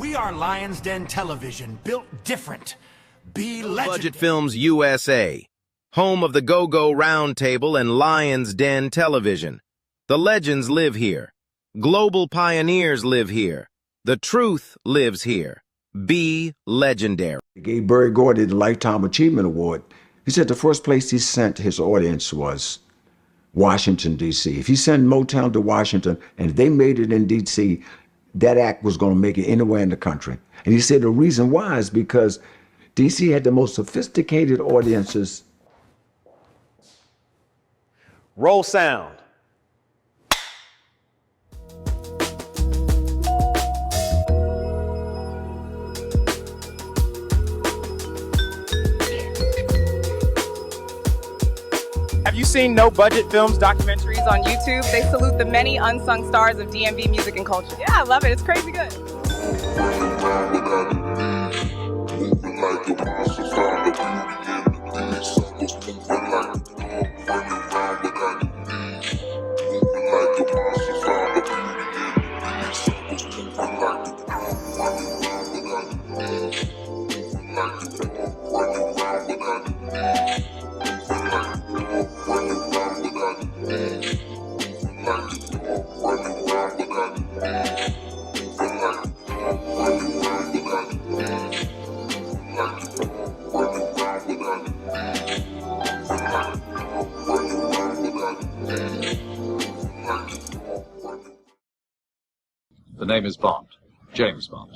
We are Lion's Den Television, built different. Be legendary. Budget Films USA, home of the Go-Go Roundtable and Lion's Den Television. The legends live here. Global pioneers live here. The truth lives here. Be legendary. He gave Berry Gordy the Lifetime Achievement Award. He said the first place he sent his audience was Washington, D.C. If he sent Motown to Washington and if they made it in D.C., that act was going to make it anywhere in the country. And he said the reason why is because D.C. had the most sophisticated audiences. Roll sound. Have you seen No Budget Films documentaries on YouTube? They salute the many unsung stars of DMV music and culture. Yeah, I love it. It's crazy good. The name is Bond, James Bond.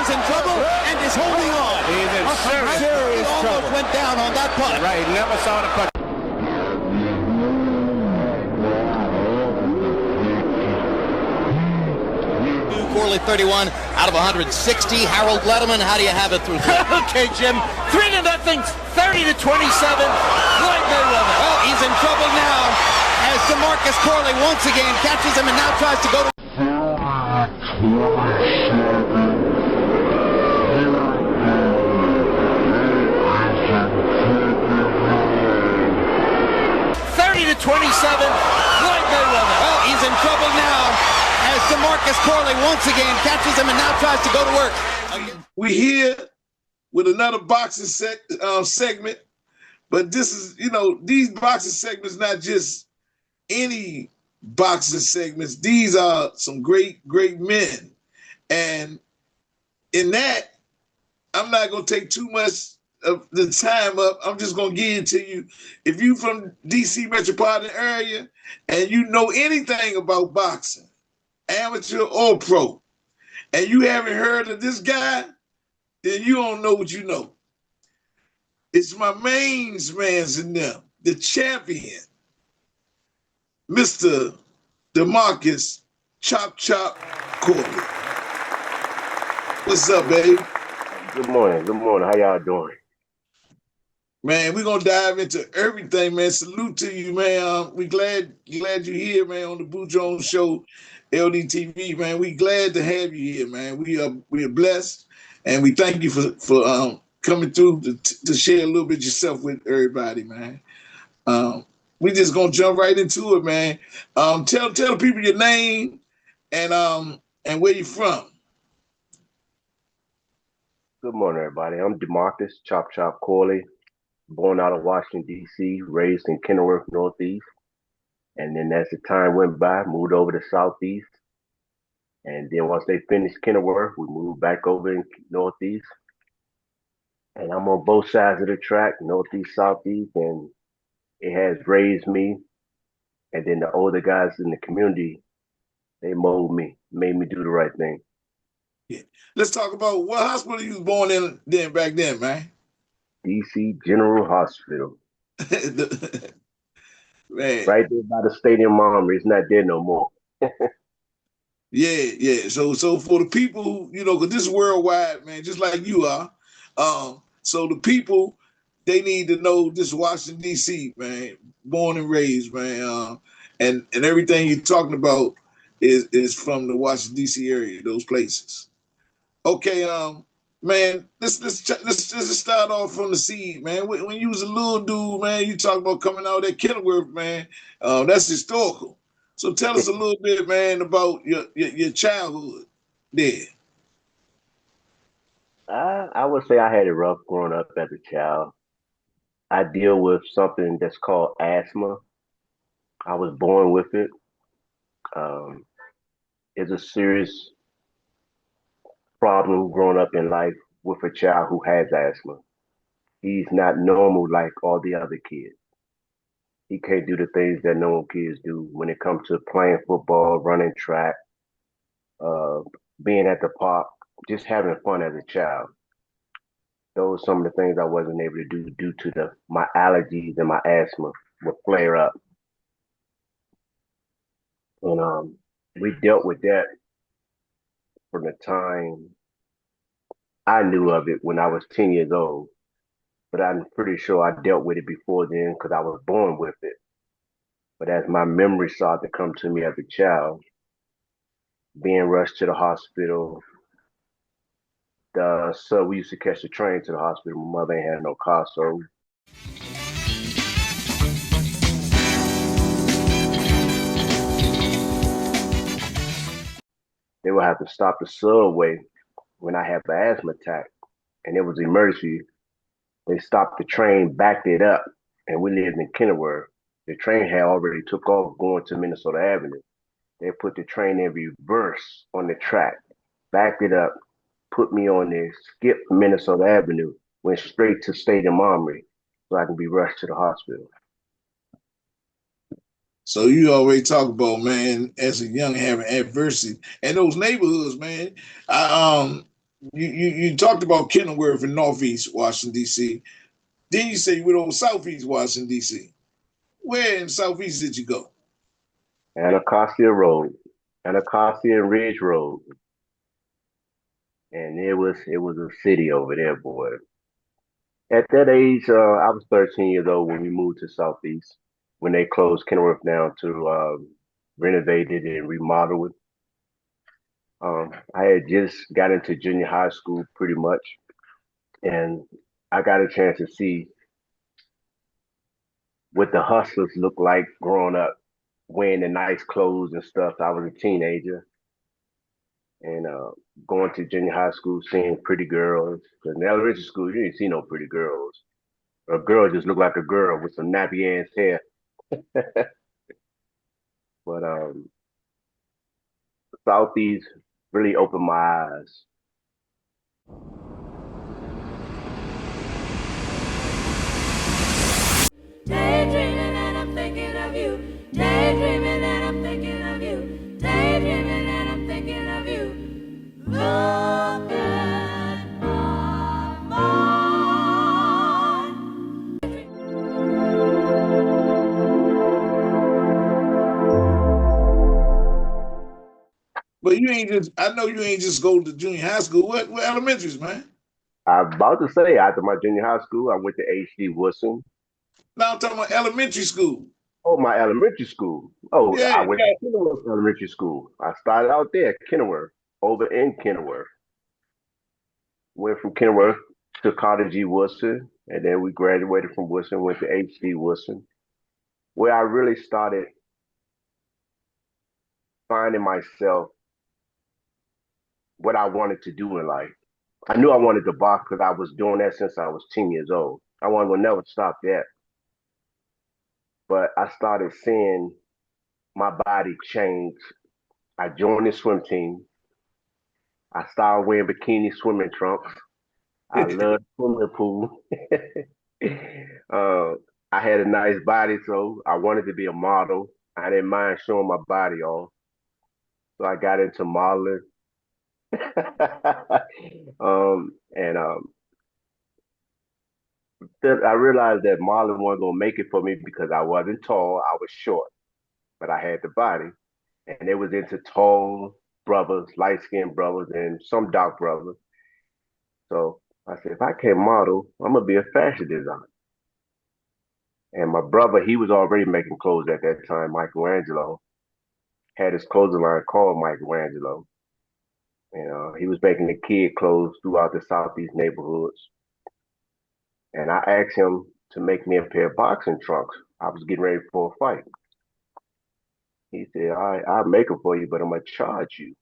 In trouble and is holding on. He's in serious trouble. Almost went down on that putt. Right, never saw the putt. Corley 31 out of 160. Harold Letterman, how do you have it through? Okay, Jim. 3-0, 30-27. Floyd Mayweather. Well, he's in trouble now as DeMarcus Corley once again catches him and now tries to go to 27, Floyd Mayweather. Well, he's in trouble now as DeMarcus Corley once again catches him and now tries to go to work. We're here with another boxing segment, but this is, these boxing segments not just any boxing segments. These are some great, great men. And in that, I'm not going to take too much of the time up. I'm just going to give it to you. If you from DC metropolitan area and you know anything about boxing, amateur or pro, and you haven't heard of this guy, then you don't know what you know. It's my mains mans in them, the champion, Mr. DeMarcus Chop Chop Corley. What's up, babe? Good morning. Good morning. How y'all doing? Man, we're going to dive into everything, man. Salute to you, man. We glad you're here, man, on the Boo Jones Show, LDTV, man. We glad to have you here, man. We are blessed, and we thank you for coming through to share a little bit yourself with everybody, man. We just going to jump right into it, man. Tell the people your name and where you're from. Good morning, everybody. I'm DeMarcus Chop Chop Corley. Born out of Washington, D.C., raised in Kenilworth, Northeast. And then as the time went by, moved over to Southeast. And then once they finished Kenilworth, we moved back over in Northeast. And I'm on both sides of the track, Northeast, Southeast, and it has raised me. And then the older guys in the community, they mold me, made me do the right thing. Yeah. Let's talk about what hospital you was born in back then, man. DC General Hospital. Man. Right there by the Stadium Armory. It's not there no more. Yeah. So for the people who, because this is worldwide, man, just like you are. So the people, they need to know this Washington D.C., man, born and raised, man, and everything you're talking about is from the Washington D.C. area, those places. Okay, man, let's just start off from the seed, man. When you was a little dude, man, you talk about coming out at Kenilworth, man. That's historical. So tell us a little bit, man, about your childhood there. I would say I had it rough growing up as a child. I deal with something that's called asthma. I was born with it. Um, it's a serious problem growing up in life with a child who has asthma. He's not normal like all the other kids. He can't do the things that normal kids do when it comes to playing football, running track, uh, being at the park, just having fun as a child. Those are some of the things I wasn't able to do due to my allergies and my asthma would flare up. And we dealt with that from the time I knew of it when I was 10 years old. But I'm pretty sure I dealt with it before then because I was born with it. But as my memory started to come to me as a child, being rushed to the hospital, so we used to catch the train to the hospital. My mother ain't had no car, so they would have to stop the subway when I had the asthma attack, and it was emergency. They stopped the train, backed it up, and we lived in Kenilworth. The train had already took off going to Minnesota Avenue. They put the train in reverse on the track, backed it up, put me on there, skipped Minnesota Avenue, went straight to Stadium Armory so I can be rushed to the hospital. So you already talk about, man, as a young having adversity and those neighborhoods, man. You talked about Kenilworth in Northeast Washington D.C. Then you say you went over Southeast Washington D.C. Where in Southeast did you go? Anacostia Road, Anacostia and Ridge Road, and it was a city over there, boy. At that age, I was 13 years old when we moved to Southeast. When they closed Kenilworth down to renovate it and remodel it. I had just got into junior high school pretty much, and I got a chance to see what the hustlers looked like growing up, wearing the nice clothes and stuff. I was a teenager, and going to junior high school, seeing pretty girls. Because in elementary school, you didn't see no pretty girls. A girl just looked like a girl with some nappy ass hair. But Southeast really opened my eyes. Daydreaming and I'm thinking of you. Daydreaming and I'm thinking of you. Daydreaming and I'm thinking of you. Look at my mind. But I know you ain't just go to junior high school. What elementaries, man? I'm about to say, after my junior high school, I went to H.D. Woodson. Now I'm talking about elementary school. Oh, my elementary school. Oh, Yeah, I went to Kenilworth Elementary School. I started out there, Kenilworth, over in Kenilworth. Went from Kenilworth to Cottage G. Woodson, and then we graduated from Woodson, went to H.D. Woodson, where I really started finding myself what I wanted to do in life. I knew I wanted to box because I was doing that since I was 10 years old. I wanted to never stop that. But I started seeing my body change. I joined the swim team. I started wearing bikini swimming trunks. I love swimming pool. I had a nice body, so I wanted to be a model. I didn't mind showing my body off. So I got into modeling. And I realized that modeling wasn't gonna make it for me because I wasn't tall. I was short, but I had the body. and they was into tall brothers, light-skinned brothers, and some dark brothers. So I said, if I can't model, I'm gonna be a fashion designer. And my brother, he was already making clothes at that time. Michelangelo had his clothing line called Michelangelo. And he was making the kid clothes throughout the Southeast neighborhoods. And I asked him to make me a pair of boxing trunks. I was getting ready for a fight. He said, all right, I'll make them for you, but I'm going to charge you.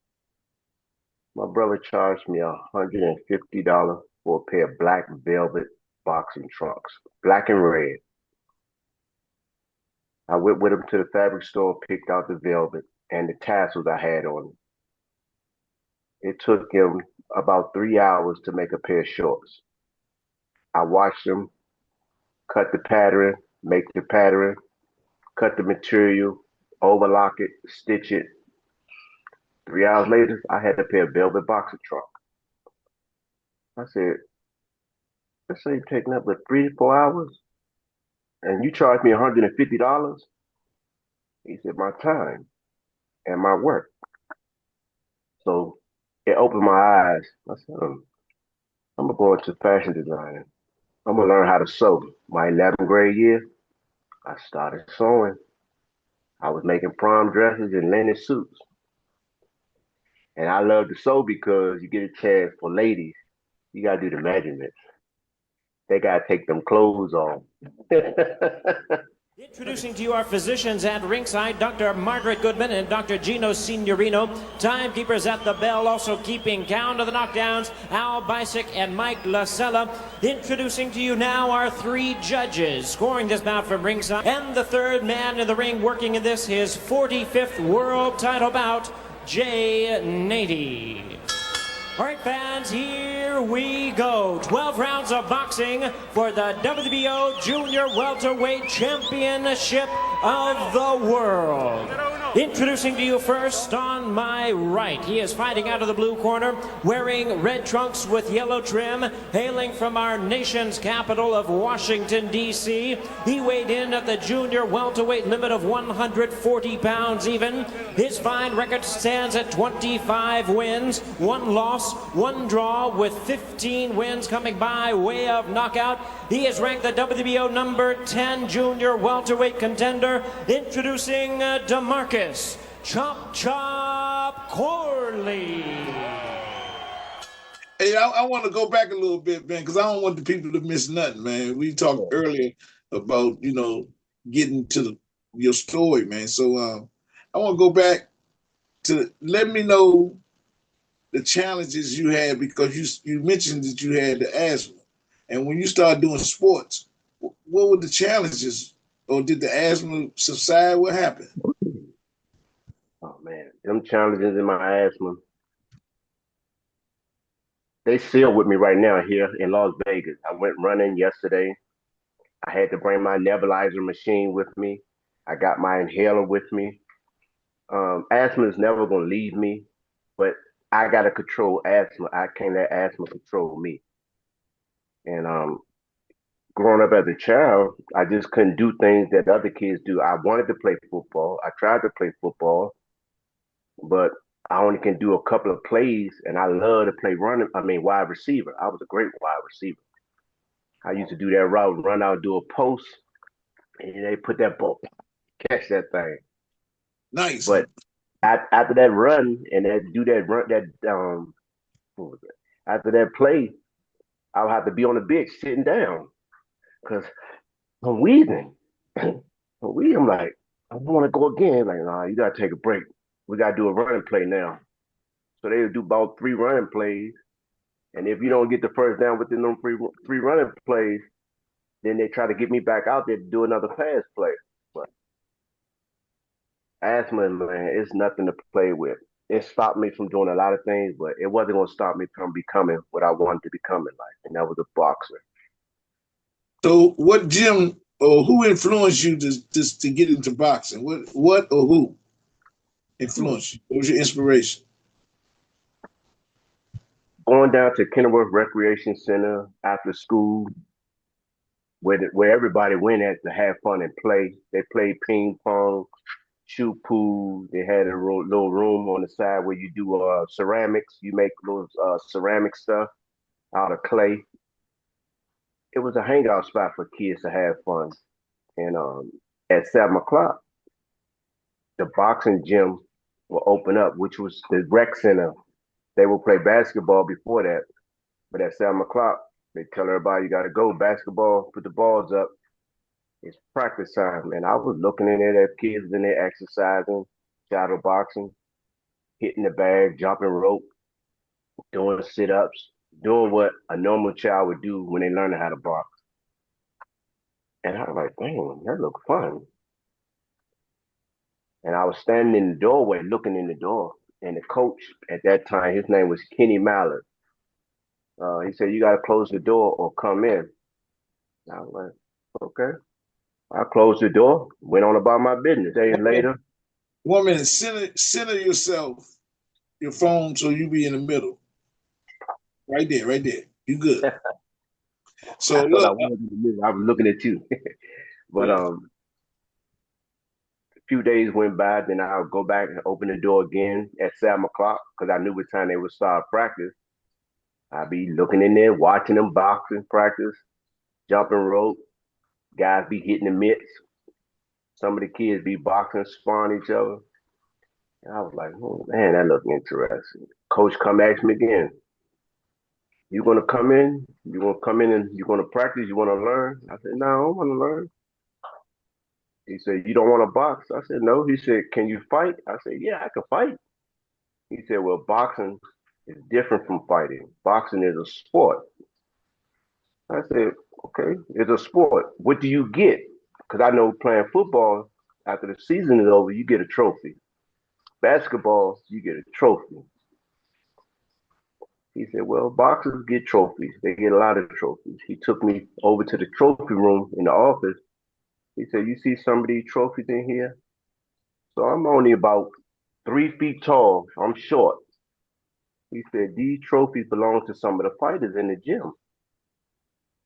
My brother charged me $150 for a pair of black velvet boxing trunks, black and red. I went with him to the fabric store, picked out the velvet and the tassels I had on them. It took him about 3 hours to make a pair of shorts. I watched him cut the pattern, make the pattern, cut the material, overlock it, stitch it. 3 hours later, I had a pair of velvet boxer trunk. I said, this ain't taking up but 3 to 4 hours, and you charge me $150? He said, my time and my work. So it opened my eyes. I said, I'm gonna go into fashion designing. I'm gonna learn how to sew. My 11th grade year, I started sewing. I was making prom dresses and linen suits. And I love to sew because you get a chance for ladies. You gotta do the measurements. They gotta take them clothes off. Introducing to you our physicians at ringside, Dr. Margaret Goodman and Dr. Gino Signorino. Timekeepers at the bell, also keeping count of the knockdowns, Al Bisick and Mike Lasella. Introducing to you now our 3 judges, scoring this bout from ringside. And the third man in the ring working in this, his 45th world title bout, Jay Nady. All right, fans, here we go. 12 rounds of boxing for the WBO Junior Welterweight Championship of the World. Introducing to you first on my right, he is fighting out of the blue corner, wearing red trunks with yellow trim, hailing from our nation's capital of Washington, D.C. He weighed in at the junior welterweight limit of 140 pounds even. His fine record stands at 25 wins, 1 loss, 1 draw, with 15 wins coming by way of knockout. He is ranked the WBO number 10 junior welterweight contender. Introducing DeMarcus Chop Chop Corley. Hey, I want to go back a little bit, man, because I don't want the people to miss nothing, man. We talked earlier about, getting to your story, man. So I want to go back to let me know the challenges you had, because you mentioned that you had the asthma. And when you started doing sports, what were the challenges? Or did the asthma subside? What happened? Oh, man. Them challenges in my asthma, they still with me right now here in Las Vegas. I went running yesterday. I had to bring my nebulizer machine with me. I got my inhaler with me. Asthma is never going to leave me, but I got to control asthma. I can't let asthma control me. And growing up as a child, I just couldn't do things that other kids do. I wanted to play football. I tried to play football, but I only can do a couple of plays, and I love to play wide receiver. I was a great wide receiver. I used to do that route, run out, do a post, and they put that ball, catch that thing. Nice. But after that run and after that play, I'll have to be on the bench sitting down because I'm wheezing. I'm like, I want to go again. Like, nah, you got to take a break. We got to do a running play now. So they would do about 3 running plays. And if you don't get the first down within them 3 running plays, then they try to get me back out there to do another pass play. But asthma, man, it's nothing to play with. It stopped me from doing a lot of things, but it wasn't going to stop me from becoming what I wanted to become in life, and that was a boxer. So what gym or who influenced you to get into boxing? What or who influenced you? What was your inspiration? Going down to Kenilworth Recreation Center after school, where everybody went at to have fun and play. They played ping pong. shoot pool. They had a little room on the side where you do ceramics. You make little ceramic stuff out of clay. It was a hangout spot for kids to have fun. And at 7 o'clock, the boxing gym will open up, which was the rec center. They will play basketball before that, but at 7 o'clock, they tell everybody you got to go basketball, put the balls up. It's practice time, and I was looking in there at kids in there exercising, shadow boxing, hitting the bag, jumping rope, doing sit-ups, doing what a normal child would do when they learn how to box. And I was like, dang, that looked fun. And I was standing in the doorway looking in the door. And the coach at that time, his name was Kenny Mallard. He said, you got to close the door or come in. And I was like, okay. I closed the door, went on about my business. Days later. 1 minute, center yourself, your phone, so you be in the middle. Right there, right there. You good. So I look, I was looking at you. But a few days went by, then I'll go back and open the door again at 7 o'clock because I knew what time they would start practice. I'd be looking in there, watching them boxing practice, jumping rope. Guys be hitting the mitts. Some of the kids be boxing, sparring each other. And I was like, oh, man, that looked interesting. Coach come ask me again, you gonna come in? You gonna come in and you gonna practice? You wanna learn? I said, no, I don't wanna learn. He said, you don't wanna box? I said, no. He said, can you fight? I said, yeah, I can fight. He said, well, boxing is different from fighting. Boxing is a sport. I said, okay, it's a sport. What do you get? Because I know playing football, after the season is over, you get a trophy. Basketball, you get a trophy. He said, well, boxers get trophies. They get a lot of trophies. He took me over to the trophy room in the office. He said, you see some of these trophies in here? So I'm only about 3 feet tall. I'm short. He said, these trophies belong to some of the fighters in the gym.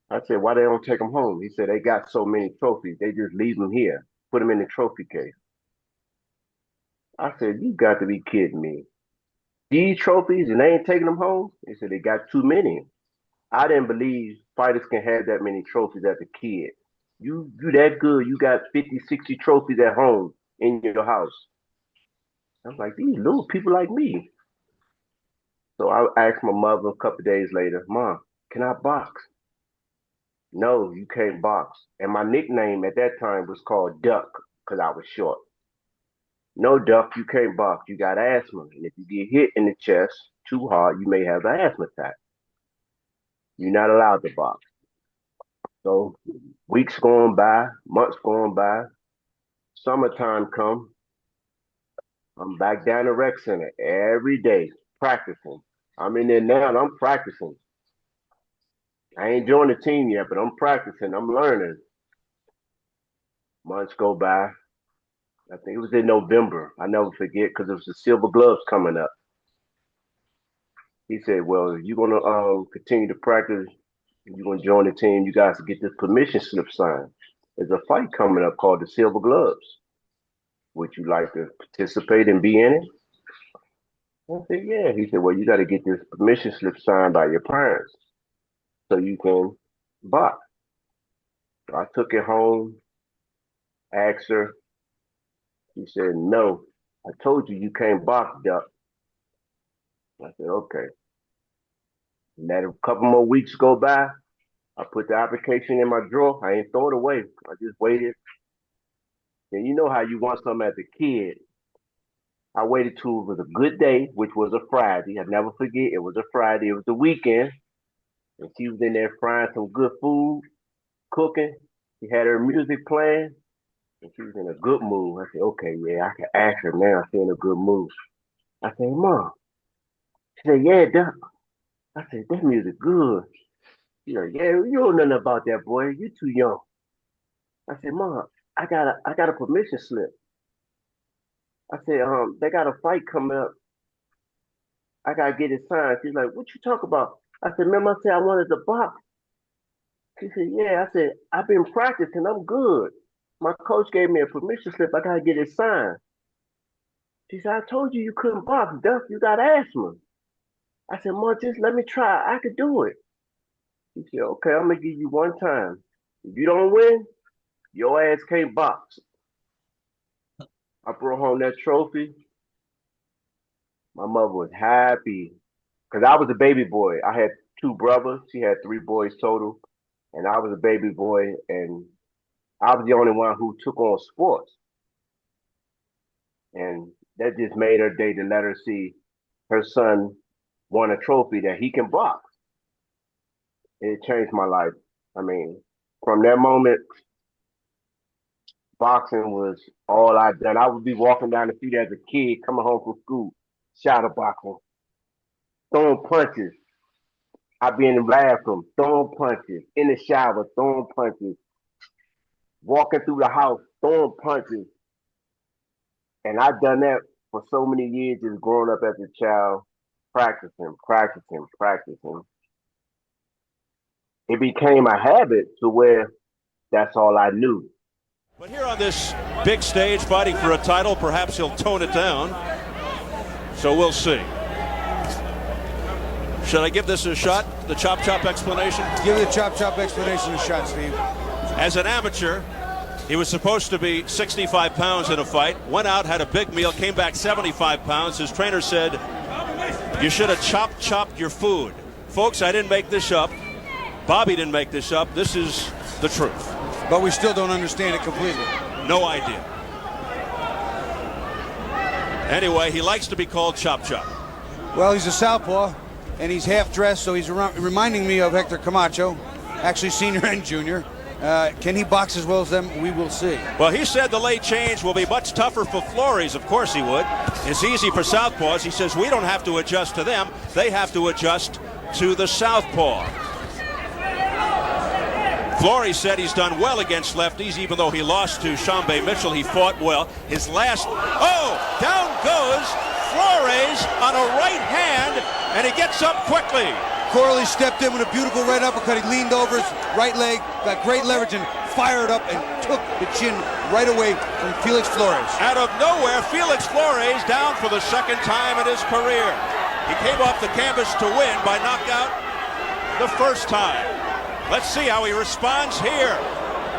I said, why they don't take them home? He said, they got so many trophies. They just leave them here, put them in the trophy case. I said, you got to be kidding me. These trophies and they ain't taking them home? He said, they got too many. I didn't believe fighters can have that many trophies as a kid. You that good, you got 50, 60 trophies at home in your house. I'm like, these little people like me. So I asked my mother a couple of days later, Mom, can I box? No, you can't box. And my nickname at that time was called Duck because I was short. No, Duck, you can't box. You got asthma. And if you get hit in the chest too hard, you may have an asthma attack. You're not allowed to box. So weeks going by, months going by, summertime come. I'm back down the rec center every day practicing. I'm in there now and I'm practicing. I ain't joined the team yet, but I'm practicing. I'm learning. Months go by. I think it was in November. I never forget because it was the Silver Gloves coming up. He said, well, you're going to continue to practice. You're going to join the team. You guys get this permission slip signed. There's a fight coming up called the Silver Gloves. Would you like to participate and be in it? I said, yeah. He said, well, you got to get this permission slip signed by your parents so you can box. So I took it home, asked her. She said, no, I told you you can't box, Duck. I said, okay. And then a couple more weeks go by. I put the application in my drawer. I ain't throw it away. I just waited. And you know how you want something as a kid. I waited till it was a good day, which was a Friday. I never forget, it was a Friday. It was the weekend. And she was in there frying some good food, cooking. She had her music playing. And she was in a good mood. I said, okay, yeah, I can ask her now. She's in a good mood. I said, Mom. She said, yeah, Doc. I said, that music good. She's like, yeah, you don't know nothing about that, boy. You too young. I said, Mom, I got a permission slip. I said, they got a fight coming up. I gotta get it signed. She's like, what you talk about? I said, remember I said I wanted to box. She said, yeah. I said, I've been practicing. I'm good. My coach gave me a permission slip. I gotta get it signed. She said, I told you couldn't box, Duck. You got asthma. I said, Mom, just let me try. I could do it. She said, okay, I'm going to give you one time. If you don't win, your ass can't box. I brought home that trophy. My mother was happy because I was a baby boy. I had 2 brothers. She had 3 boys total. And I was a baby boy. And I was the only one who took on sports. And that just made her day to let her see her son won a trophy that he can box. It changed my life. I mean, from that moment, boxing was all I'd done. I would be walking down the street as a kid, coming home from school, shadow boxing, throwing punches. I'd be in the bathroom, throwing punches, in the shower, throwing punches, walking through the house, throwing punches. And I've done that for so many years, just growing up as a child, practicing. It became a habit to where that's all I knew. But here on this big stage, fighting for a title, perhaps he'll tone it down. So we'll see. Should I give this a shot, the Chop Chop explanation? Give the Chop Chop explanation a shot, Steve. As an amateur, he was supposed to be 65 pounds in a fight, went out, had a big meal, came back 75 pounds. His trainer said, you should have chopped your food. Folks, I didn't make this up. Bobby didn't make this up. This is the truth. But we still don't understand it completely. No idea. Anyway, he likes to be called Chop Chop. Well, he's a southpaw, and he's half-dressed, so he's reminding me of Hector Camacho, actually senior and junior. Can he box as well as them? We will see. Well, he said the late change will be much tougher for Flores. Of course he would. It's easy for southpaws. He says we don't have to adjust to them. They have to adjust to the southpaw. Flores said he's done well against lefties, even though he lost to Shambe Mitchell. He fought well. His last... Oh! Down goes Flores on a right hand, and he gets up quickly. Corley stepped in with a beautiful right uppercut. He leaned over his right leg, got great leverage, and fired up and took the chin right away from Felix Flores. Out of nowhere, Felix Flores down for the second time in his career. He came off the canvas to win by knockout the first time. Let's see how he responds here.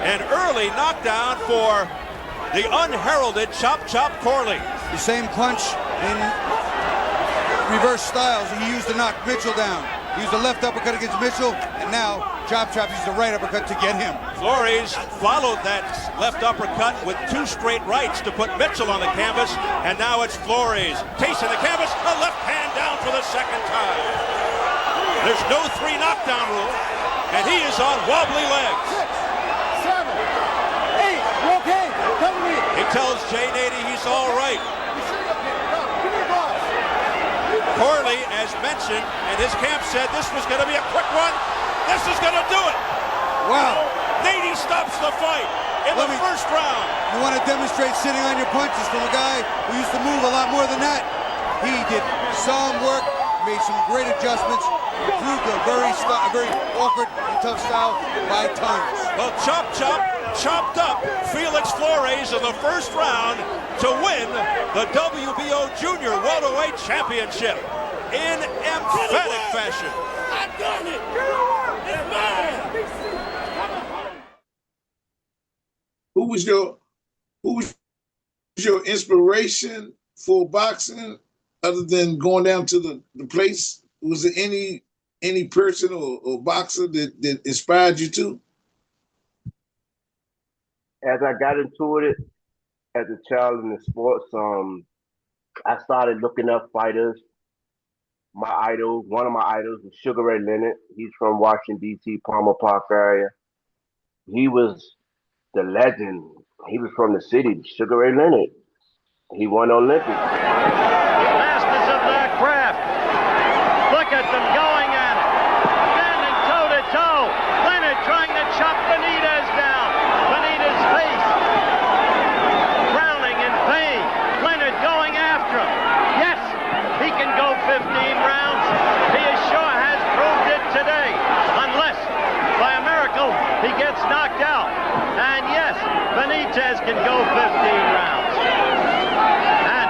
An early knockdown for the unheralded Chop Chop Corley. The same punch in reverse styles he used to knock Mitchell down. He used the left uppercut against Mitchell, and now Chop Chop used the right uppercut to get him. Flores followed that left uppercut with 2 straight rights to put Mitchell on the canvas, and now it's Flores. Tasting the canvas, a left hand down for the second time. There's no 3 knockdown rule, and he is on wobbly legs. 6, 7, 8, you okay? Come to me. He tells Jay Nady he's all right. Corley, as mentioned, and his camp said this was going to be a quick one. This is going to do it. Wow. Nady stops the fight in the first round. You want to demonstrate sitting on your punches from a guy who used to move a lot more than that? He did some work, made some great adjustments, improved a very awkward and tough style by tons. Well, Chop Chop chopped up Felix Flores in the first round to win the WBO Junior Welterweight Championship in emphatic fashion. I done it. It's mine. Who was your inspiration for boxing other than going down to the place? Was there any person or boxer that inspired you too? As I got into it as a child in the sports, I started looking up fighters. One of my idols was Sugar Ray Leonard. He's from Washington, D.C., Palmer Park area. He was the legend. He was from the city, Sugar Ray Leonard. He won Olympics. Masters of their craft. Look at them going at it. Standing toe-to-toe. Leonard trying to chop Benitez down. Benitez face drowning in pain. Leonard going after him. Yes, he can go 15 rounds. He sure has proved it today. Unless, by a miracle, he gets knocked out. And yes, Benitez can go 15 rounds. And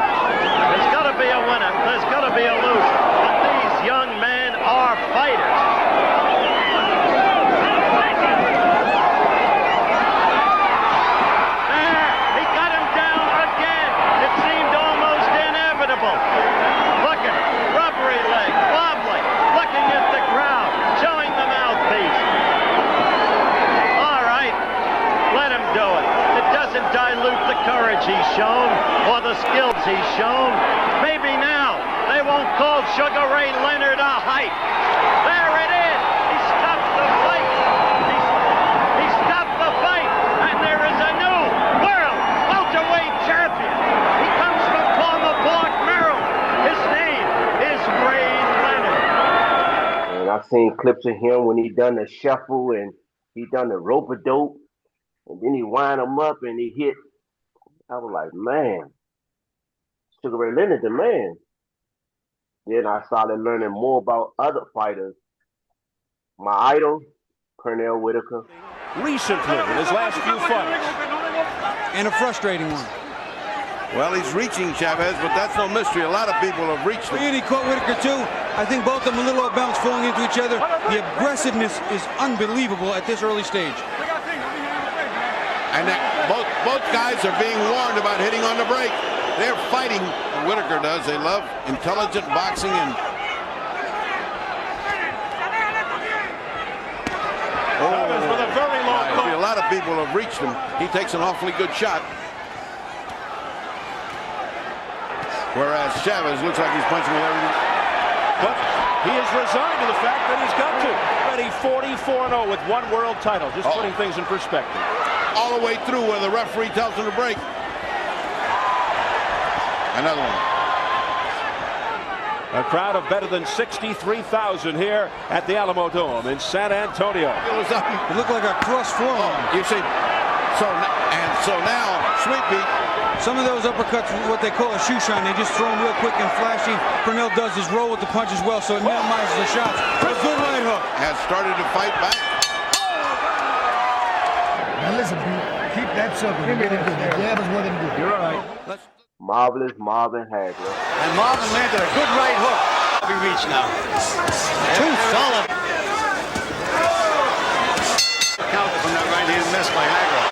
shown or the skills he's shown. Maybe now they won't call Sugar Ray Leonard a hype. There it is. He stopped the fight. He stopped the fight, and there is a new world welterweight champion. He comes from Palmer Park, Maryland. His name is Ray Leonard. And I've seen clips of him when he done the shuffle and he done the rope-a-dope, and then he wind him up and he hit. I was like, man, Sugar Ray Leonard, the man. Then I started learning more about other fighters. My idol, Pernell Whitaker. Recently, in his last few fights. And a frustrating one. Well, he's reaching Chavez, but that's no mystery. A lot of people have reached him. And he caught Whitaker too. I think both of them a little off balance, falling into each other. The aggressiveness is unbelievable at this early stage. And both guys are being warned about hitting on the break. They're fighting. Whitaker does. They love intelligent boxing and. Chavez with a very long a lot of people have reached him. He takes an awfully good shot. Whereas Chavez looks like he's punching with everything. But he is resigned to the fact that he's got to. Already 44-0 with one world title. Just putting things in perspective. All the way through where the referee tells him to break. Another one. A crowd of better than 63,000 here at the Alamo Dome in San Antonio. It looked like a cross forearm. You see, so now, Sweet Pete. Some of those uppercuts, what they call a shoe shine, they just throw them real quick and flashy. Pernell does his roll with the punch as well, so it minimizes the shots. A good right hook. Has started to fight back. Now listen, keep that circle. The jab is what it do. You're all right. Marvelous Marvin Hagler. And Marvin landed a good right hook. We reach now. Too solid. Counter from that right hand miss by Hagler.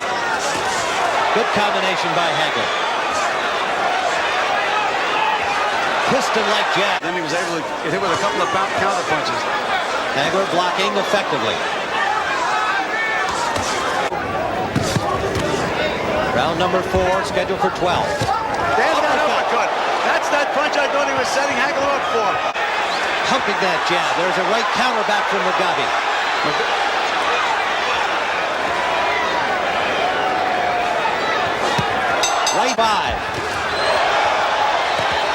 Good combination by Hagler. Piston-like jab. Then he was able to get hit with a couple of counter punches. Hagler blocking effectively. Round number 4, scheduled for 12. There's that uppercut. That's that punch I thought he was setting Hagler up for. Humping that jab. There's a right counter back from Mugabe. Right 5.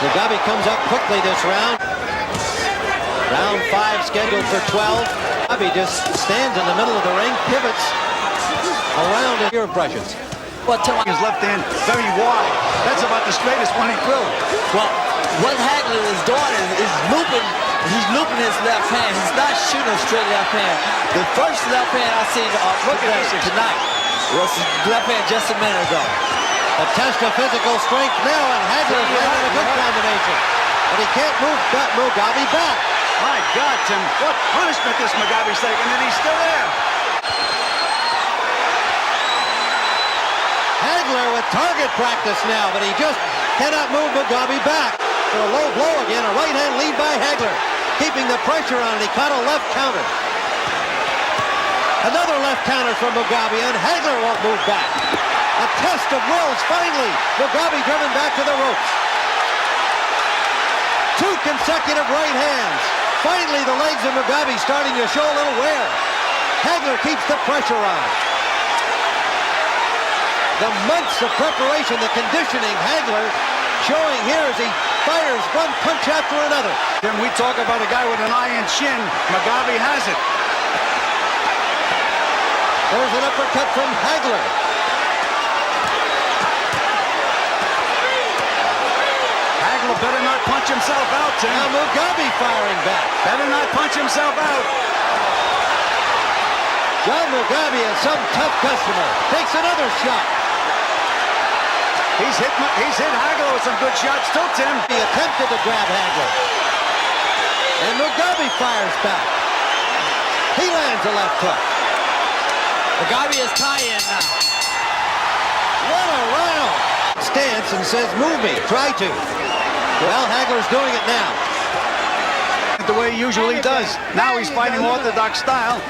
Mugabe comes up quickly this round. Round 5 scheduled for 12. Mugabe just stands in the middle of the ring, pivots around in your impressions. Well, his left hand very wide. That's about the straightest one he threw. Well, what Hagler is doing is looping. He's looping his left hand. He's not shooting a straight left hand. The first left hand I seen tonight was left hand just a minute ago. A test of physical strength now, and Hagler's landing a good combination. But he can't move Mugabe back. My God, Tim, what punishment this Mugabe's taking, and he's still there. Hagler with target practice now, but he just cannot move Mugabe back. For a low blow again, a right hand lead by Hagler. Keeping the pressure on, and he caught a left counter. Another left counter from Mugabe, and Hagler won't move back. A test of wills, finally. Mugabe driven back to the ropes. 2 consecutive right hands. Finally, the legs of Mugabe starting to show a little wear. Hagler keeps the pressure on. The months of preparation, the conditioning, Hagler showing here as he fires one punch after another. Then we talk about a guy with an iron shin. Mugabe has it. There's an uppercut from Hagler. Hagler better not punch himself out, Tim. Now Mugabe firing back. Better not punch himself out. John Mugabe is some tough customer. Takes another shot. He's hit Hagler with some good shots too, Tim. He attempted to grab Hagler. And Mugabe fires back. He lands a left hook. Mugabe is tie-in now. What a round. Stance and says, move me, try to. Well, Hagler's doing it now. The way he usually does. Now he's fighting orthodox style.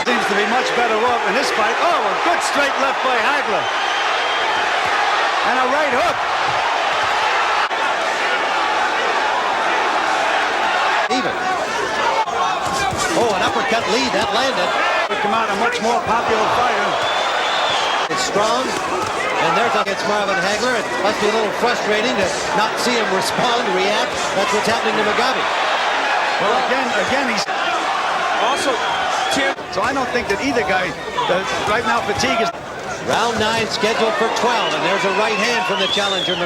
Seems to be much better off in this fight. Oh, a good straight left by Hagler. And a right hook. Even. Oh, an uppercut lead, that landed. Come out a much more popular fighter. It's strong, and there's against Marvin Hagler. It must be a little frustrating to not see him respond, react. That's what's happening to Mugabe. Well, again, he's also, Tim. So I don't think that either guy, right now, fatigue is. Round 9 scheduled for 12, and there's a right hand from the challenger.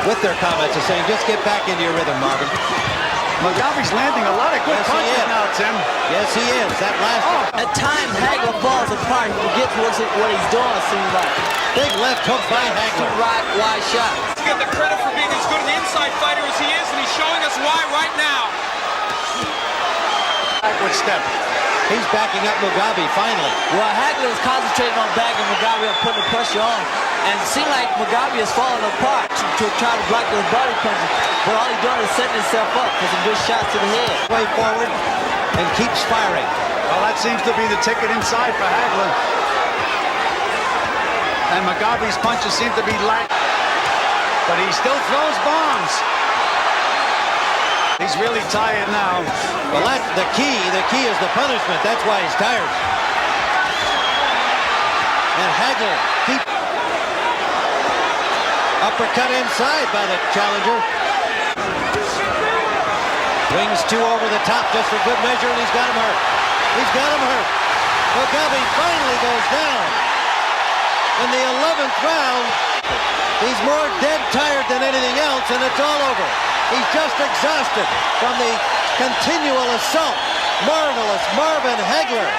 With their comments are saying, just get back into your rhythm, Marvin. Mugabe's landing a lot of good punches now, Tim. Yes, he is. That last At times, Hagler falls apart. He forgets what he's doing, it seems like. Big left hook by Hagler. Right, wide shot. To get the credit for being as good an inside fighter as he is, and he's showing us why right now. Backward step. He's backing up Mugabe, finally. Well, Hagler is concentrating on bagging Mugabe and putting the pressure on. And it seems like Mugabe is falling apart to try to block those body punches. But all he's doing is setting himself up for some good shots to the head. Way forward and keeps firing. Well, that seems to be the ticket inside for Hagler. And Mugabe's punches seem to be light. But he still throws bombs. He's really tired now. Well, that's the key. The key is the punishment. That's why he's tired. And Hagler keeps uppercut inside by the challenger. Wings 2 over the top just for good measure, and he's got him hurt. He's got him hurt. Mugabe finally goes down. In the 11th round, he's more dead tired than anything else, and it's all over. He's just exhausted from the continual assault. Marvelous Marvin Hagler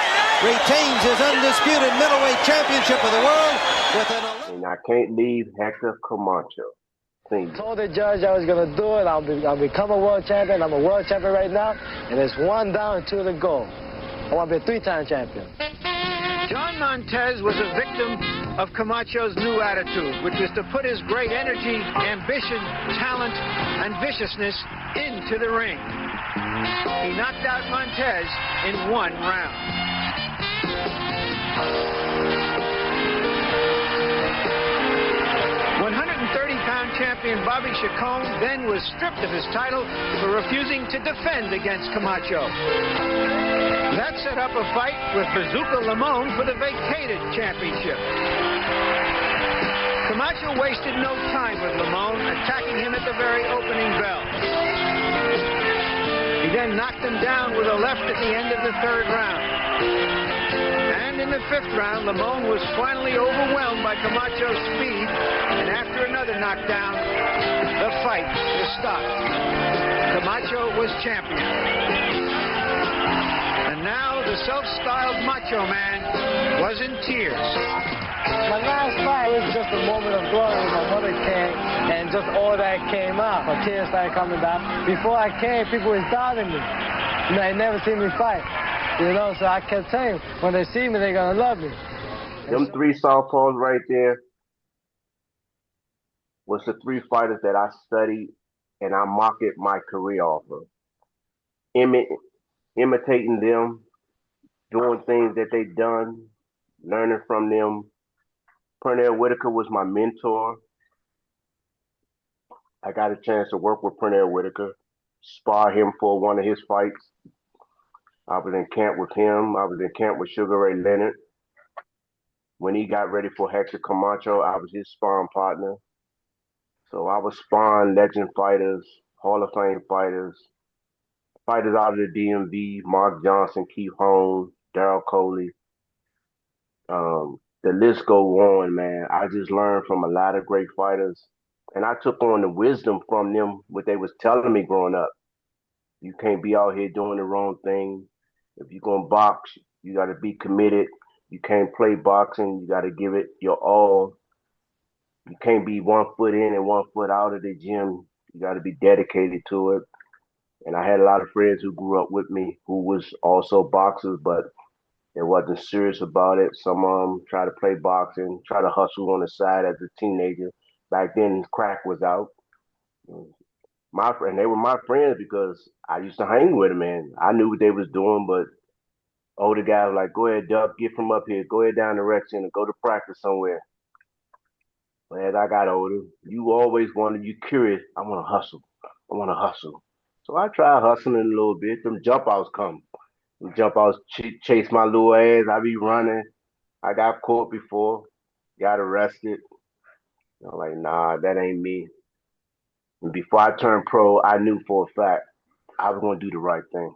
retains his undisputed middleweight championship of the world with an... And I can't leave Hector Camacho. I told the judge I was going to do it. I'll become a world champion. I'm a world champion right now, and it's 1 down, 2 to go. I want to be a 3-time champion. John Montez was a victim of Camacho's new attitude, which was to put his great energy, ambition, talent, and viciousness into the ring. He knocked out Montez in 1 round. 130-pound champion Bobby Chacon then was stripped of his title for refusing to defend against Camacho. That set up a fight with Bazooka Limon for the vacated championship. Camacho wasted no time with Limon, attacking him at the very opening bell. He then knocked him down with a left at the end of the 3rd round. And in the 5th round, Limon was finally overwhelmed by Camacho's speed, and after another knockdown, the fight was stopped. Camacho was champion. And now the self-styled Macho Man was in tears. My last fight was just a moment of glory when my mother came, and just all that came out. My tears started coming down. Before I came, people was doubting me. You know, they never seen me fight. You know, so I kept saying, when they see me, they're going to love me. Them 3 southpaws right there was the 3 fighters that I studied and I marketed my career off of. Imitating them, doing things that they done, learning from them. Pernell Whitaker was my mentor. I got a chance to work with Pernell Whitaker, spar him for one of his fights. I was in camp with him. I was in camp with Sugar Ray Leonard. When he got ready for Hector Camacho, I was his sparring partner. So I was sparring legend fighters, Hall of Fame fighters, fighters out of the DMV, Mark Johnson, Keith Holmes, Darryl Coley. The list go on, man. I just learned from a lot of great fighters. And I took on the wisdom from them, what they was telling me growing up. You can't be out here doing the wrong thing. If you're going to box, you got to be committed. You can't play boxing. You got to give it your all. You can't be 1 foot in and 1 foot out of the gym. You got to be dedicated to it. And I had a lot of friends who grew up with me who was also boxers, but they wasn't serious about it. Some of them tried to play boxing, try to hustle on the side as a teenager. Back then, crack was out. And they were my friends because I used to hang with them, and I knew what they was doing. But older guys were like, "Go ahead, Duck, get from up here, go ahead down the rec center, go to practice somewhere." But as I got older, you always wanted, you curious. I want to hustle. I want to hustle. So I tried hustling a little bit. Them jump outs come. Them jump outs chase my little ass. I be running. I got caught before, got arrested. I'm like, nah, that ain't me. And before I turned pro, I knew for a fact I was going to do the right thing.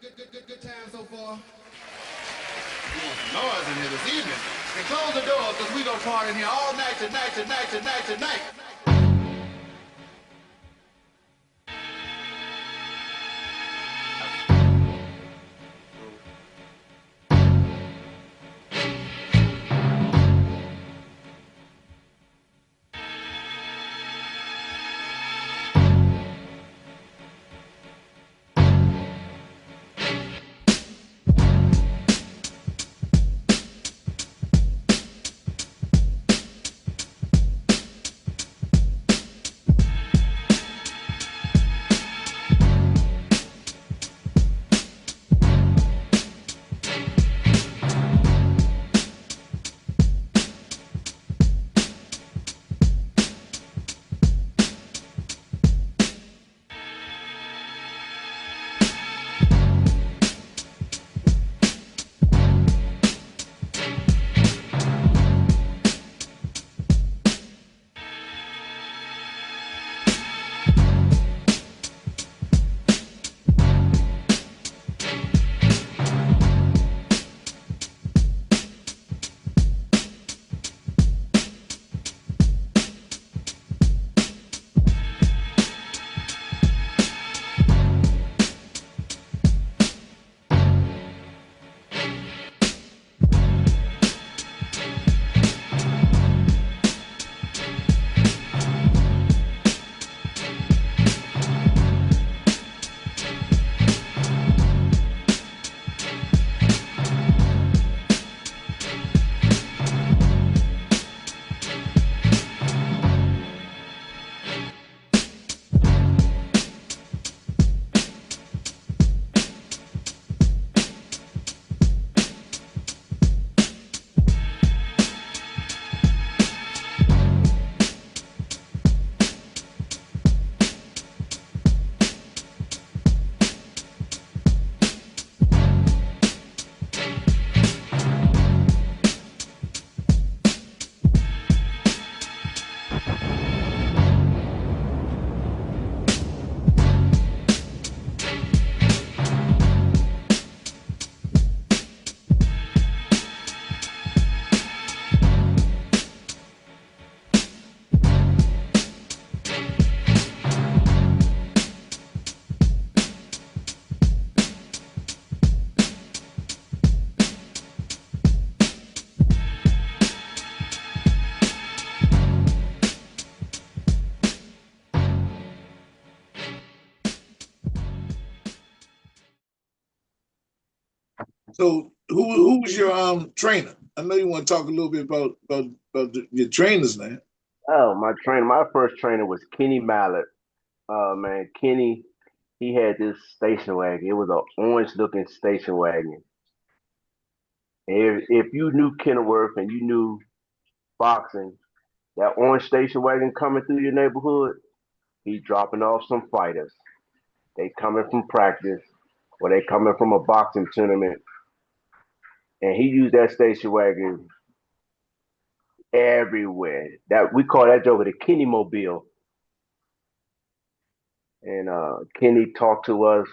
Good time so far. We want some noise in here this evening. And close the doors because we gonna party in here all night tonight. So who was your trainer? I know you want to talk a little bit about your trainers now. Oh, my first trainer was Kenny Mallett. Man, Kenny, he had this station wagon. It was an orange looking station wagon. If you knew Kenilworth and you knew boxing, that orange station wagon coming through your neighborhood, he dropping off some fighters. They coming from practice or they coming from a boxing tournament. And he used that station wagon everywhere. That we call that joker the Kenny Mobile. And Kenny talked to us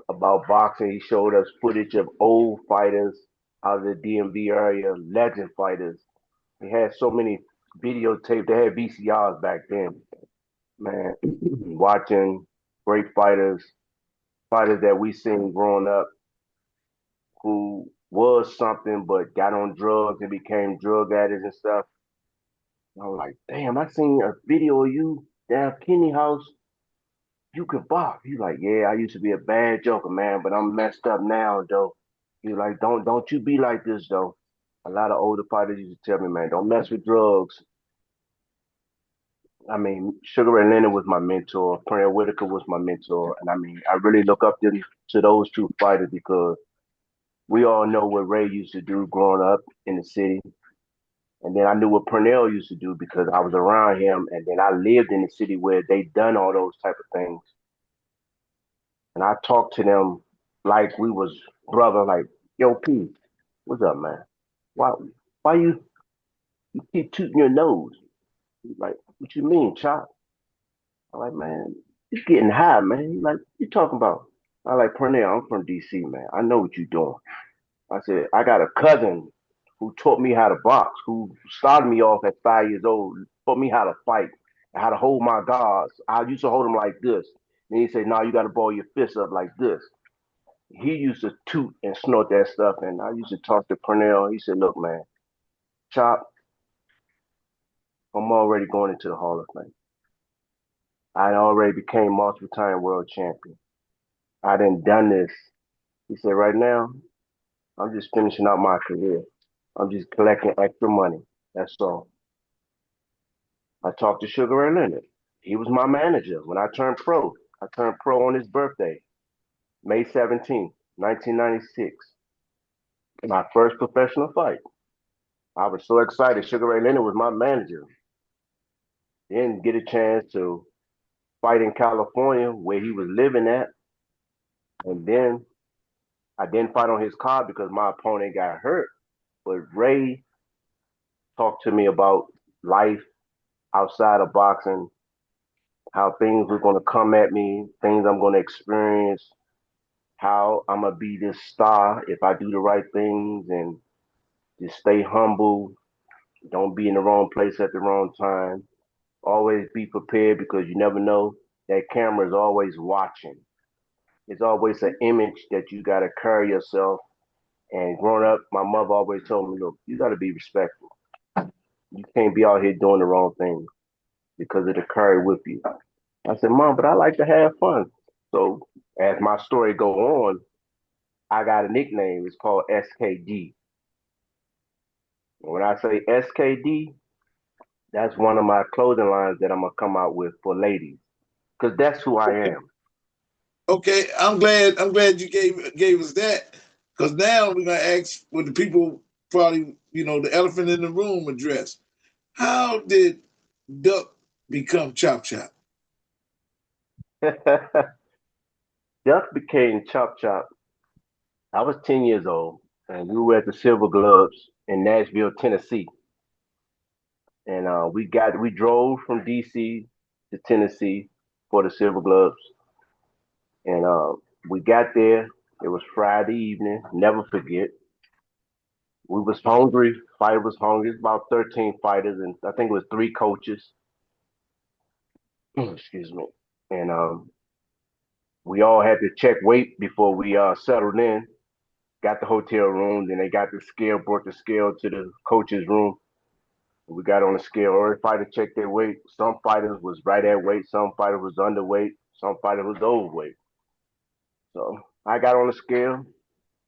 about boxing. He showed us footage of old fighters out of the DMV area, legend fighters. They had so many videotapes. They had VCRs back then. Man, watching great fighters that we seen growing up who was something but got on drugs and became drug addicts and stuff. I was like, damn, I seen a video of you down Kenny house. You could box. He's like, yeah, I used to be a bad joker, man, but I'm messed up now, though. He's like, don't you be like this, though. A lot of older fighters used to tell me, man, don't mess with drugs. I mean, Sugar Ray Leonard was my mentor. Pernell Whitaker was my mentor, and I mean, I really look up to those two fighters because we all know what Ray used to do growing up in the city, and then I knew what Pernell used to do because I was around him, and then I lived in the city where they done all those type of things, and I talked to them like we was brother, like, yo, P, what's up, man? Why, why you keep tooting your nose? He's like, what you mean, Chop? I'm like, man, you getting high, man. He's like, you talking about? I like, Pernell, I'm from DC, man. I know what you doing. I said, I got a cousin who taught me how to box, who started me off at 5 years old, taught me how to fight, how to hold my guards. I used to hold them like this. And he said, no, you got to ball your fists up like this. He used to toot and snort that stuff. And I used to talk to Pernell. He said, look, man, Chop, I'm already going into the Hall of Fame. I already became multiple time world champion. I done this. He said, right now, I'm just finishing out my career. I'm just collecting extra money. That's all. I talked to Sugar Ray Leonard. He was my manager when I turned pro. I turned pro on his birthday, May 17th, 1996. My first professional fight. I was so excited. Sugar Ray Leonard was my manager. Didn't get a chance to fight in California where he was living at. And then I didn't fight on his card because my opponent got hurt. But Ray talked to me about life outside of boxing, how things were going to come at me, things I'm going to experience, how I'm going to be this star if I do the right things and just stay humble, don't be in the wrong place at the wrong time. Always be prepared because you never know. That camera is always watching. It's always an image that you got to carry yourself. And growing up, my mother always told me, look, you got to be respectful. You can't be out here doing the wrong thing because it'll carry with you. I said, Mom, but I like to have fun. So as my story go on, I got a nickname. It's called SKD. When I say SKD, that's one of my clothing lines that I'm gonna come out with for ladies, because that's who I am. Okay, I'm glad you gave us that, because now we're gonna ask what the people probably, the elephant in the room address. How did Duck become Chop Chop? Duck became Chop Chop. I was 10 years old, and we were at the Silver Gloves in Nashville, Tennessee. And we drove from DC to Tennessee for the Silver Gloves. And we got there. It was Friday evening. Never forget. We was hungry. Fighter was hungry. It's about 13 fighters, and I think it was 3 coaches. Excuse me. And we all had to check weight before we settled in. Got the hotel room. Then they got the scale. Brought the scale to the coach's room. We got on the scale. Every fighter checked their weight. Some fighters was right at weight. Some fighters was underweight. Some fighters was overweight. So I got on the scale.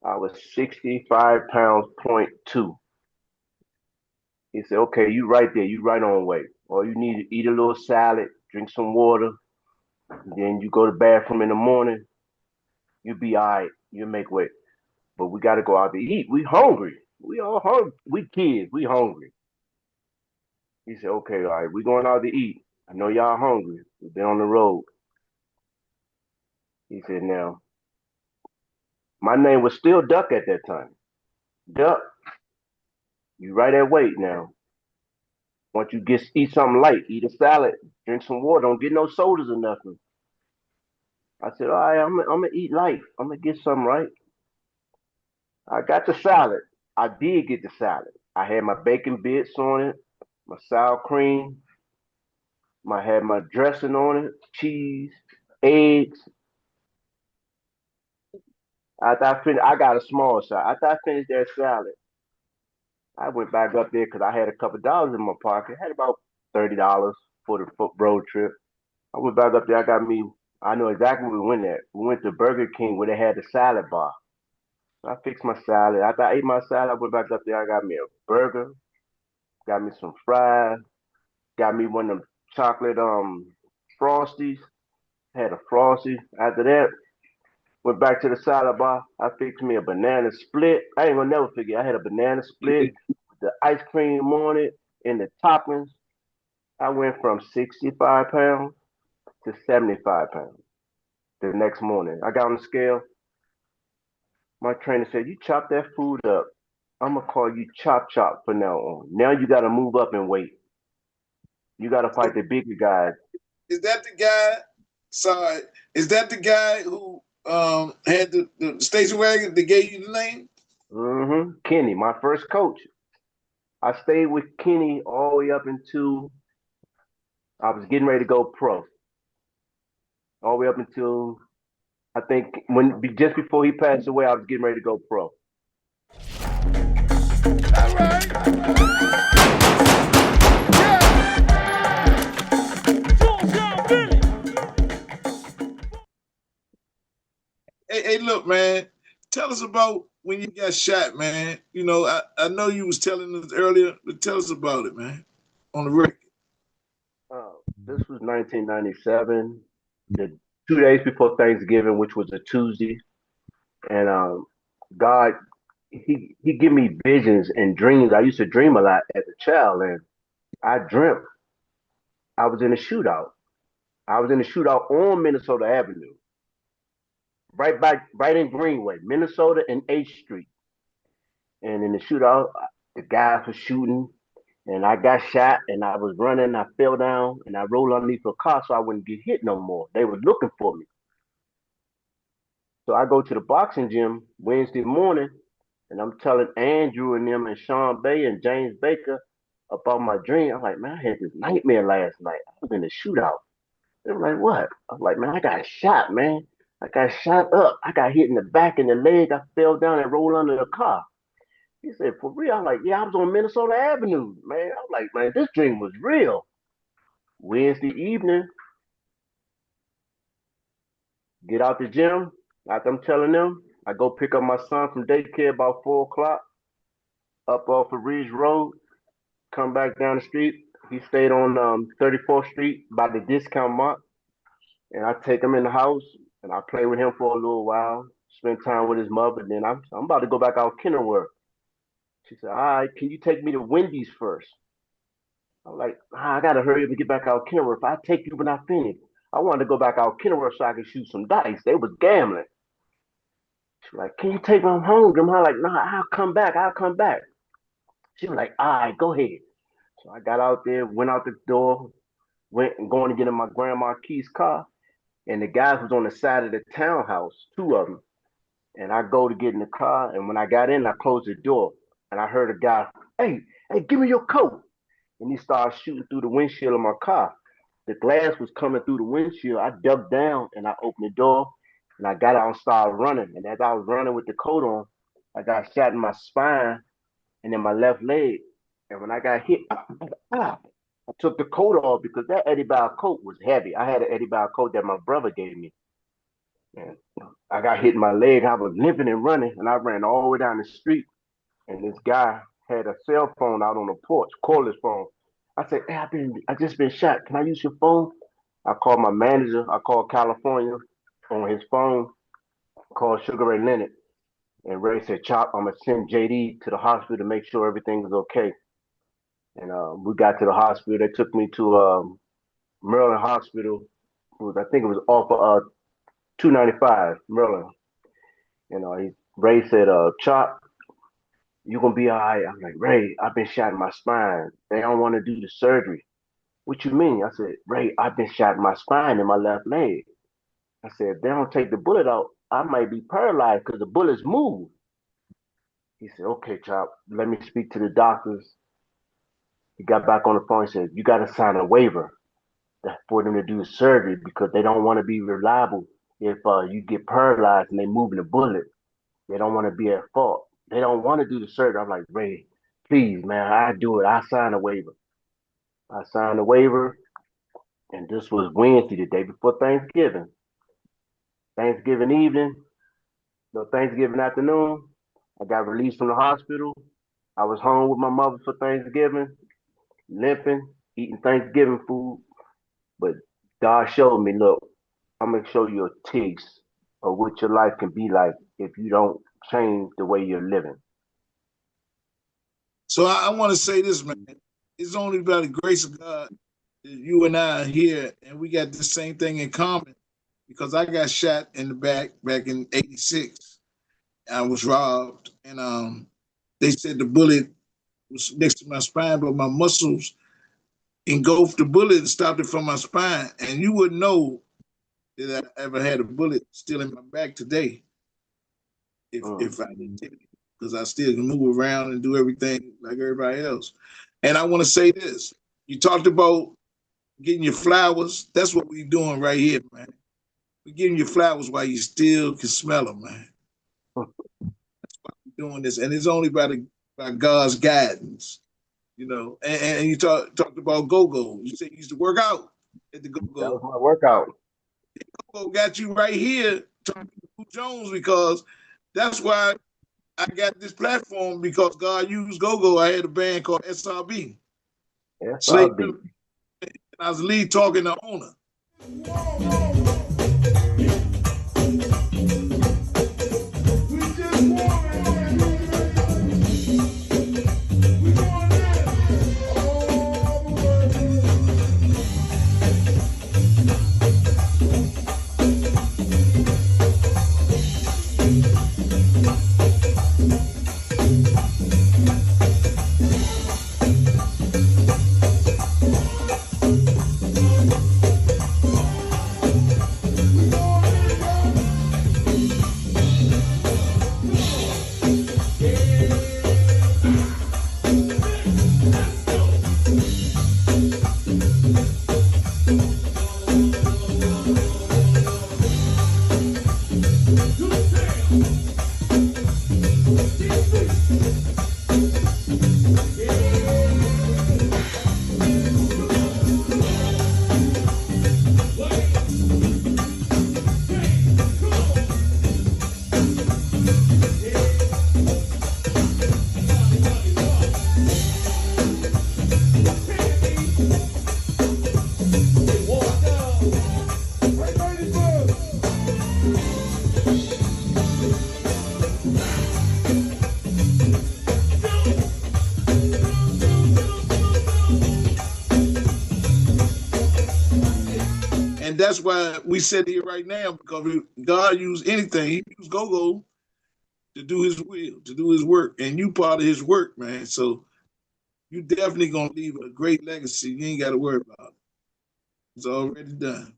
I was 65 pounds, .2. He said, okay, you right there. You right on weight. All you need to eat a little salad, drink some water. Then you go to the bathroom in the morning. You'll be all right. You'll make weight. But we got to go out to eat. We hungry. We all hungry. We kids. We hungry. He said, okay, all right. We going out to eat. I know y'all hungry. We've been on the road. He said, now, my name was still Duck at that time. Duck, you right at weight now. Once you eat something light, eat a salad, drink some water, don't get no sodas or nothing. I said, all right, I'm gonna eat light. I'm gonna get something right. I got the salad. I did get the salad. I had my bacon bits on it, my sour cream. I had my dressing on it, cheese, eggs. After I finished, I got a small salad. After I finished that salad, I went back up there because I had a couple dollars in my pocket. I had about $30 for the road trip. I went back up there. I know exactly where we went at. We went to Burger King where they had the salad bar. So I fixed my salad. After I ate my salad, I went back up there. I got me a burger, got me some fries, got me one of them chocolate frosties. Had a frosty. After that, went back to the salad bar. I fixed me a banana split. I ain't gonna never forget. I had a banana split, the ice cream on it, and the toppings. I went from 65 pounds to 75 pounds the next morning. I got on the scale. My trainer said, "You chop that food up. I'm gonna call you Chop Chop from now on. Now you gotta move up in weight. You gotta fight the bigger guys." Is that the guy? Sorry, is that the guy who had the station wagon that gave you the name? Kenny, my first coach. I stayed with Kenny all the way up until I was getting ready to go pro. All the way up until I think just before he passed away, I was getting ready to go pro. Hey, look, man. Tell us about when you got shot, man. You know, I know you was telling us earlier, but tell us about it, man. On the record. This was 1997, the 2 days before Thanksgiving, which was a Tuesday, and God, he gave me visions and dreams. I used to dream a lot as a child, and I dreamt I was in a shootout. I was in a shootout on Minnesota Avenue, right in Greenway, Minnesota and H Street. And in the shootout, the guys were shooting, and I got shot, and I was running. I fell down, and I rolled underneath a car so I wouldn't get hit no more. They were looking for me. So I go to the boxing gym Wednesday morning, and I'm telling Andrew and them and Sean Bay and James Baker about my dream. I'm like, man, I had this nightmare last night. I was in a shootout. They were like, what? I was like, man, I got shot, man. I got shot up. I got hit in the back and the leg. I fell down and rolled under the car. He said, for real? I'm like, yeah, I was on Minnesota Avenue, man. I'm like, man, this dream was real. Wednesday evening, get out the gym. After I'm telling them, I go pick up my son from daycare about 4 o'clock, up off of Ridge Road, come back down the street. He stayed on 34th Street by the discount mart. And I take him in the house and I play with him for a little while, spend time with his mother. Then I'm about to go back out Kenilworth. She said, all right, can you take me to Wendy's first? I'm like, I got to hurry up and get back out Kenilworth. I'll take you when I finish. I wanted to go back out Kenilworth so I could shoot some dice. They was gambling. She was like, can you take me home? I'm like, nah, I'll come back. She was like, all right, go ahead. So I got out there, went out the door, went and going to get in my grandma Keith's car. And the guys was on the side of the townhouse, 2 of them. And I go to get in the car. And when I got in, I closed the door. And I heard a guy, hey, give me your coat. And he started shooting through the windshield of my car. The glass was coming through the windshield. I ducked down and I opened the door. And I got out and started running. And as I was running with the coat on, I got shot in my spine and in my left leg. And when I got hit, I took the coat off because that Eddie Bauer coat was heavy. I had an Eddie Bauer coat that my brother gave me. And I got hit in my leg. I was limping and running, and I ran all the way down the street. And this guy had a cell phone out on the porch, cordless phone. I said, hey, I just been shot. Can I use your phone? I called my manager. I called California on his phone, called Sugar Ray Leonard. And Ray said, Chop, I'm going to send JD to the hospital to make sure everything is okay. And we got to the hospital. They took me to Maryland Hospital. I think it was off of 295, Maryland. Ray said, Chop, you going to be all right. I'm like, Ray, I've been shot in my spine. They don't want to do the surgery. What you mean? I said, Ray, I've been shot in my spine in my left leg. I said, if they don't take the bullet out, I might be paralyzed because the bullets move. He said, okay, Chop, let me speak to the doctors. He got back on the phone and said, you got to sign a waiver for them to do the surgery because they don't want to be reliable if you get paralyzed and they moving the bullet. They don't want to be at fault. They don't want to do the surgery. I'm like, Ray, please, man, I do it. I sign a waiver. I signed a waiver, and this was Wednesday, the day before Thanksgiving. Thanksgiving evening, Thanksgiving afternoon, I got released from the hospital. I was home with my mother for Thanksgiving, limping, eating Thanksgiving food. But God showed me, look, I'm gonna show you a taste of what your life can be like if you don't change the way you're living. So I want to say this, man. It's only by the grace of God that you and I are here, and we got the same thing in common. Because I got shot in the back in '86. I was robbed, and they said the bullet was next to my spine, but my muscles engulfed the bullet and stopped it from my spine. And you wouldn't know that I ever had a bullet still in my back today if I didn't take it, because I still can move around and do everything like everybody else. And I want to say this. You talked about getting your flowers. That's what we're doing right here, man. We're giving you flowers while you still can smell them, man. That's why we're doing this. And it's only by God's guidance, you know. And you talked about go-go. You said you used to work out at the go-go. That was my workout. Go-go got you right here talking to Jones, because that's why I got this platform, because God used go-go. I had a band called SRB. SRB. I was the lead talking to owner. And that's why we sit here right now, because God used anything. He used go-go to do his will, to do his work. And you part of his work, man. So you definitely going to leave a great legacy. You ain't got to worry about it. It's already done.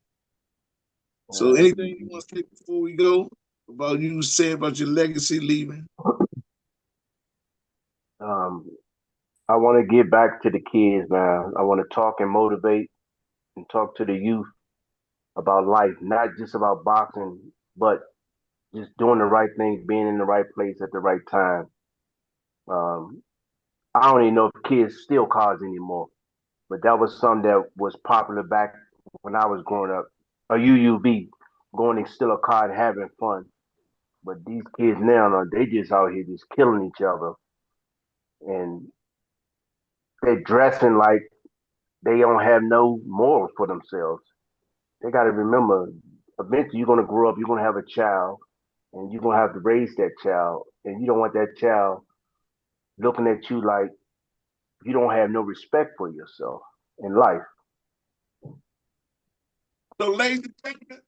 So anything you want to say before we go about you saying about your legacy leaving? I want to give back to the kids, man. I want to talk and motivate and talk to the youth about life, not just about boxing, but just doing the right thing, being in the right place at the right time. I don't even know if kids steal cars anymore, but that was something that was popular back when I was growing up. A UUV, going and steal a car and having fun. But these kids now, they just out here just killing each other. And they're dressing like they don't have no morals for themselves. They got to remember, eventually you're going to grow up, you're going to have a child, and you're going to have to raise that child. And you don't want that child looking at you like you don't have no respect for yourself in life. So, ladies and gentlemen,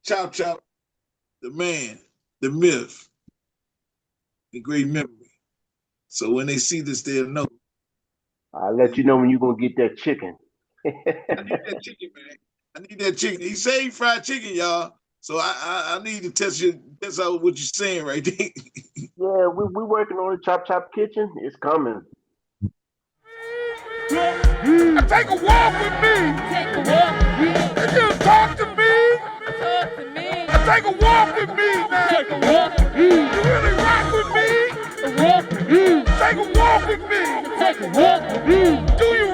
Chop Chop, the man, the myth, the great memory. So when they see this, they'll know. I'll let you know when you're going to get that chicken. I need that chicken, man. I need that chicken. He said he fried chicken, y'all. So I need to test out what you're saying right there. Yeah, we're working on the Chop Chop kitchen. It's coming. Take a walk with me. Take a walk with me. And you talk to me. Talk to me. Take a walk with me, man. Take a walk with me. You really rock with me. Take a walk with me. Take a walk with me. Take a walk with me. Do you